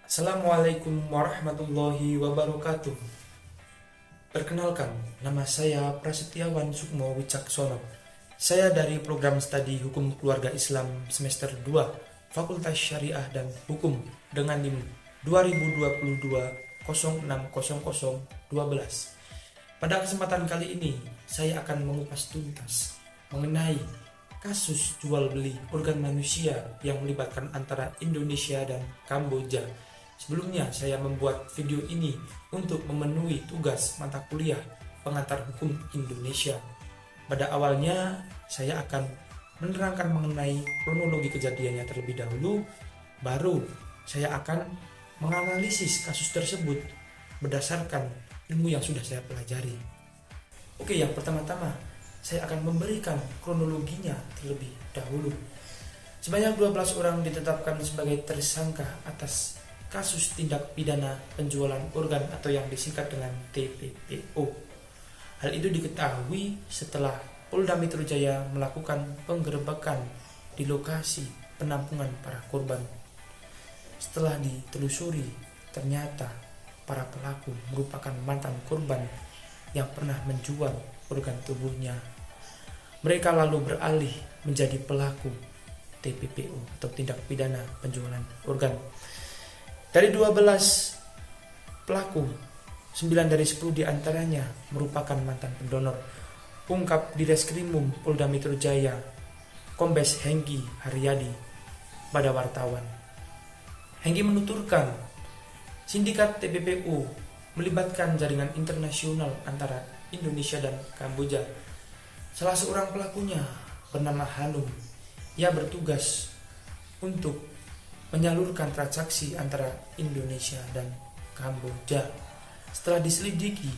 Assalamualaikum warahmatullahi wabarakatuh. Perkenalkan, nama saya Prasetyawan Sukmo Wicaksono. Saya dari program studi Hukum Keluarga Islam semester 2, Fakultas Syariah dan Hukum dengan NIM 2022-060012. Pada kesempatan kali ini, saya akan mengupas tuntas mengenai kasus jual beli organ manusia yang melibatkan antara Indonesia dan Kamboja. Sebelumnya saya membuat video ini untuk memenuhi tugas mata kuliah pengantar hukum Indonesia. Pada awalnya saya akan menerangkan mengenai kronologi kejadiannya terlebih dahulu, baru saya akan menganalisis kasus tersebut berdasarkan ilmu yang sudah saya pelajari. Oke, yang pertama-tama saya akan memberikan kronologinya terlebih dahulu. Sebanyak 12 orang ditetapkan sebagai tersangka atas kasus tindak pidana penjualan organ atau yang disingkat dengan TPPO. Hal itu diketahui setelah Polda Metro Jaya melakukan penggerebekan di lokasi penampungan para korban. Setelah ditelusuri, ternyata para pelaku merupakan mantan korban yang pernah menjual organ tubuhnya. Mereka lalu beralih menjadi pelaku TPPO atau tindak pidana penjualan organ. Dari 12 pelaku, 9 dari 10 diantaranya merupakan mantan pendonor. Ungkap di Reskrimum Polda Metro Jaya, Kombes Hengki Haryadi pada wartawan. Hengki menuturkan, sindikat TPPO melibatkan jaringan internasional antara Indonesia dan Kamboja. Salah seorang pelakunya bernama Hanum. Ia bertugas untuk menyalurkan transaksi antara Indonesia dan Kamboja. Setelah diselidiki,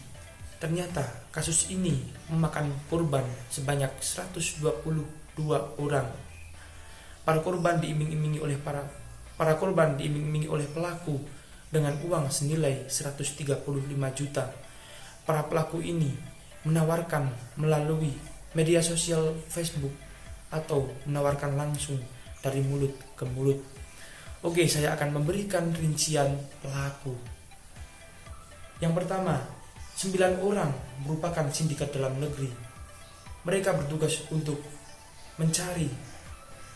ternyata kasus ini memakan korban sebanyak 122 orang. Para korban diiming-imingi oleh pelaku dengan uang senilai 135 juta. Para pelaku ini menawarkan melalui media sosial Facebook atau menawarkan langsung dari mulut ke mulut. Oke, saya akan memberikan rincian pelaku. Yang pertama, 9 orang merupakan sindikat dalam negeri. Mereka bertugas untuk mencari,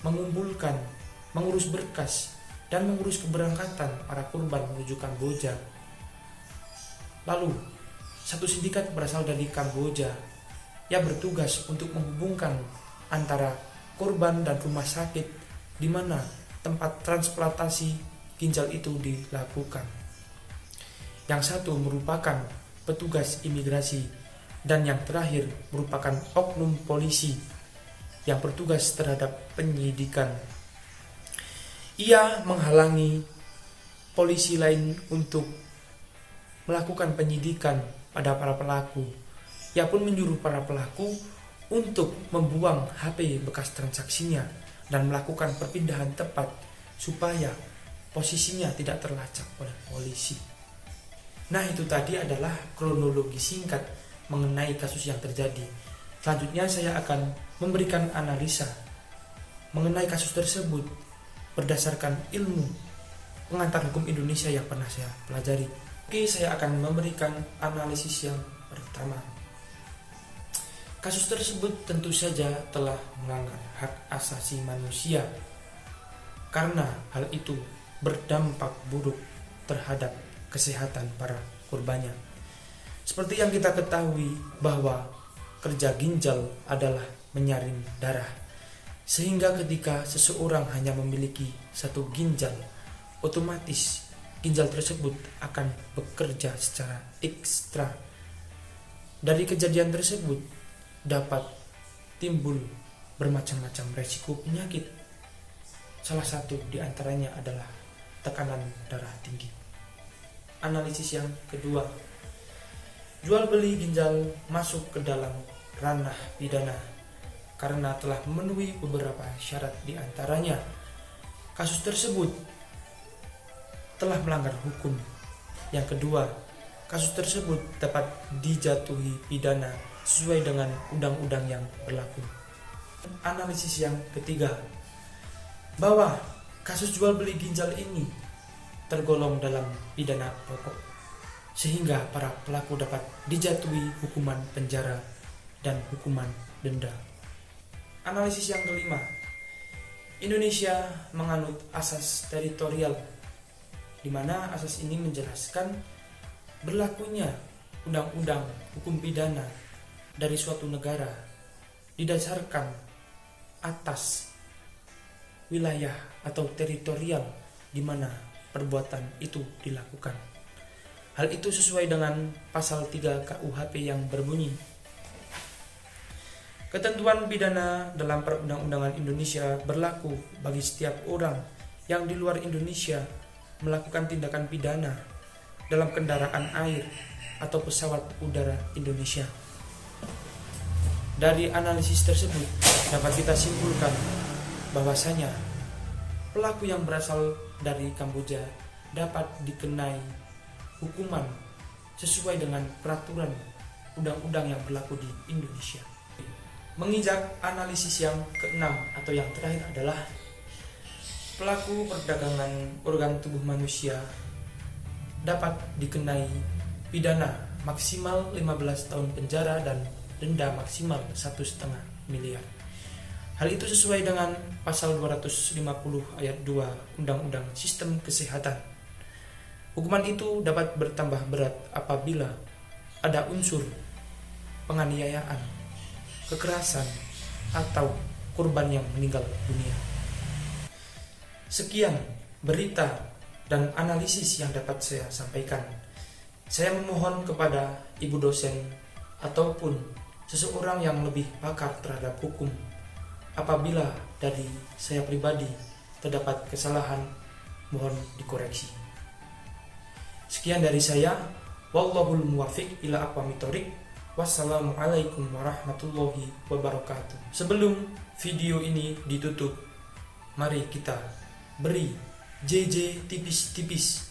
mengumpulkan, mengurus berkas, dan mengurus keberangkatan para korban menuju Kamboja. Lalu, satu sindikat berasal dari Kamboja. Ia bertugas untuk menghubungkan antara korban dan rumah sakit di mana tempat transplantasi ginjal itu dilakukan. Yang satu merupakan petugas imigrasi dan yang terakhir merupakan oknum polisi yang bertugas terhadap penyidikan. Ia menghalangi polisi lain untuk melakukan penyidikan pada para pelaku. Ia pun menyuruh para pelaku untuk membuang HP bekas transaksinya dan melakukan perpindahan tempat supaya posisinya tidak terlacak oleh polisi. Nah, itu tadi adalah kronologi singkat mengenai kasus yang terjadi. Selanjutnya saya akan memberikan analisa mengenai kasus tersebut berdasarkan ilmu pengantar hukum Indonesia yang pernah saya pelajari. Oke, saya akan memberikan analisis yang pertama. Kasus tersebut tentu saja telah melanggar hak asasi manusia karena hal itu berdampak buruk terhadap kesehatan para korbannya. Seperti yang kita ketahui bahwa kerja ginjal adalah menyaring darah, sehingga ketika seseorang hanya memiliki satu ginjal, otomatis ginjal tersebut akan bekerja secara ekstra. Dari kejadian tersebut dapat timbul bermacam-macam resiko penyakit. Salah satu diantaranya adalah tekanan darah tinggi. Analisis yang kedua, jual beli ginjal masuk ke dalam ranah pidana karena telah memenuhi beberapa syarat, diantaranya kasus tersebut telah melanggar hukum. Yang kedua, kasus tersebut dapat dijatuhi pidana sesuai dengan undang-undang yang berlaku. Analisis yang ketiga, bahwa kasus jual beli ginjal ini tergolong dalam pidana pokok, sehingga para pelaku dapat dijatuhi hukuman penjara dan hukuman denda. Analisis yang kelima, Indonesia menganut asas teritorial, di mana asas ini menjelaskan berlakunya undang-undang hukum pidana dari suatu negara didasarkan atas wilayah atau teritorial di mana perbuatan itu dilakukan. Hal itu sesuai dengan pasal 3 KUHP yang berbunyi, ketentuan pidana dalam perundang-undangan Indonesia berlaku bagi setiap orang yang di luar Indonesia melakukan tindakan pidana dalam kendaraan air atau pesawat udara Indonesia. Dari analisis tersebut dapat kita simpulkan bahwasanya pelaku yang berasal dari Kamboja dapat dikenai hukuman sesuai dengan peraturan undang-undang yang berlaku di Indonesia. Menginjak analisis yang keenam atau yang terakhir adalah pelaku perdagangan organ tubuh manusia dapat dikenai pidana maksimal 15 tahun penjara dan denda maksimal 1,5 miliar. Hal itu sesuai dengan pasal 250 ayat 2 Undang-Undang Sistem Kesehatan. Hukuman itu dapat bertambah berat apabila ada unsur penganiayaan, kekerasan, atau korban yang meninggal dunia. Sekian berita dan analisis yang dapat saya sampaikan. Saya memohon kepada ibu dosen ataupun seseorang yang lebih pakar terhadap hukum, apabila dari saya pribadi terdapat kesalahan, mohon dikoreksi. Sekian dari saya. Wallahul muwaffiq ila aqwamit thoriq. Wassalamualaikum warahmatullahi wabarakatuh. Sebelum video ini ditutup, mari kita beri JJ tipis-tipis.